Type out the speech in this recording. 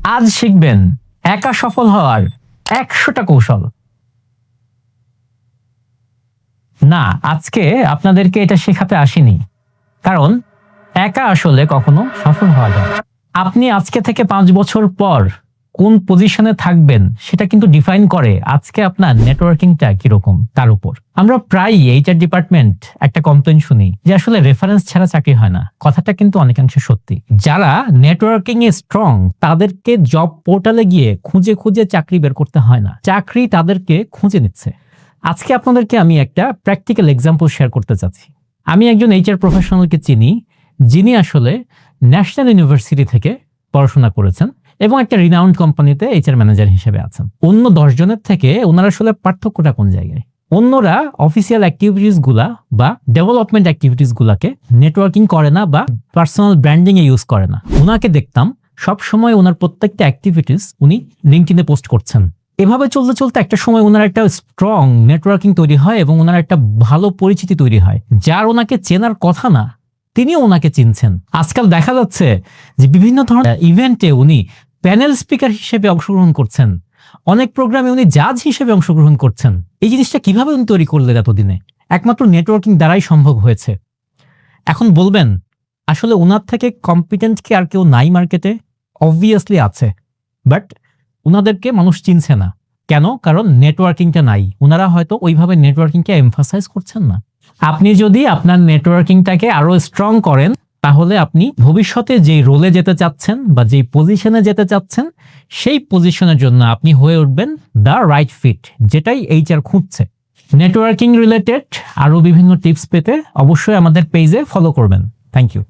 আজ শিখবেন একা সফল হওয়ার 100টা কৌশল। না, আজকে আপনাদেরকে এটা শেখাতে আসিনি, কারণ একা আসলে কখনো সফল হওয়া যায় না। আপনি আজকে থেকে 5 বছর পর কোন পজিশনে থাকবেন সেটা কিন্তু ডিফাইন করে আজকে আপনার নেটওয়ার্কিংটা কিরকম তার উপর। আমরা প্রায়ই এইচআর ডিপার্টমেন্ট একটা কমপ্লেইন শুনি যে আসলে রেফারেন্স ছাড়া চাকরি হয় না। কথাটা কিন্তু অনেকাংশে সত্যি। যারা নেটওয়ার্কিং এ স্ট্রং তাদেরকে জব পোর্টালে গিয়ে খুঁজে খুঁজে চাকরি বের করতে হয় না, চাকরি তাদেরকে খুঁজে নিচ্ছে। আজকে আপনাদেরকে আমি একটা প্র্যাকটিক্যাল এক্সাম্পল শেয়ার করতে চাচ্ছি। আমি একজন এইচআর প্রফেশনালকে চিনি, যিনি আসলে ন্যাশনাল ইউনিভার্সিটি থেকে পড়াশোনা করেছেন এবং একটা রিনাউন্ড কোম্পানিতে এইচআর ম্যানেজার হিসেবে আছেন। অন্য 10 জনের থেকে ওনার আসলে পার্থক্যটা কোন জায়গায়? অন্যরা অফিসিয়াল অ্যাক্টিভিটিস গুলা বা ডেভেলপমেন্ট অ্যাক্টিভিটিস গুলাকে নেটওয়ার্কিং করে না বা পার্সোনাল ব্র্যান্ডিং এ ইউজ করে না। ওনাকে দেখতাম সব সময় ওনার প্রত্যেকটা অ্যাক্টিভিটিস উনি লিঙ্কডইনে পোস্ট করছেন। এভাবে চলতে চলতে একটা সময় ওনার একটা স্ট্রং নেটওয়ার্কিং তৈরি হয় এবং ওনার একটা ভালো পরিচিতি তৈরি হয়। যার ওনাকে চেনার কথা না, তিনিও ওনাকে চিনছেন। আজকাল দেখা যাচ্ছে যে বিভিন্ন ধরনের ইভেন্টে উনি প্যানেল স্পিকার হিসেবে অংশগ্রহণ করছেন, অনেক প্রোগ্রামে উনি জাজ হিসেবে অংশগ্রহণ করছেন। এই জিনিসটা কিভাবে উনি তৈরি করলেন এতদিনে? একমাত্র নেটওয়ার্কিং দ্বারাই সম্ভব হয়েছে। এখন বলবেন আসলে ওনার থেকে কম্পিটেন্ট কি আর কেউ নাই মার্কেটে? অবভিয়াসলি আছে, বাট ওনাদেরকে মানুষ চিনছে না। কেন? কারণ নেটওয়ার্কিংটা নাই। ওনারা হয়তো ওইভাবে নেটওয়ার্কিংকে এমফাসাইজ করছেন না। আপনি যদি আপনার নেটওয়ার্কিংটাকে আরো স্ট্রং করেন, তাহলে আপনি ভবিষ্যতে যেই রোলে যেতে চাচ্ছেন বা যেই পজিশনে যেতে চাচ্ছেন, সেই পজিশনের জন্য আপনি হয়ে উঠবেন দ্য রাইট ফিট, যেটাই এইচআর খুঁজছে। নেটওয়ার্কিং রিলেটেড আরো বিভিন্ন টিপস পেতে অবশ্যই আমাদের পেজে ফলো করবেন। Thank you.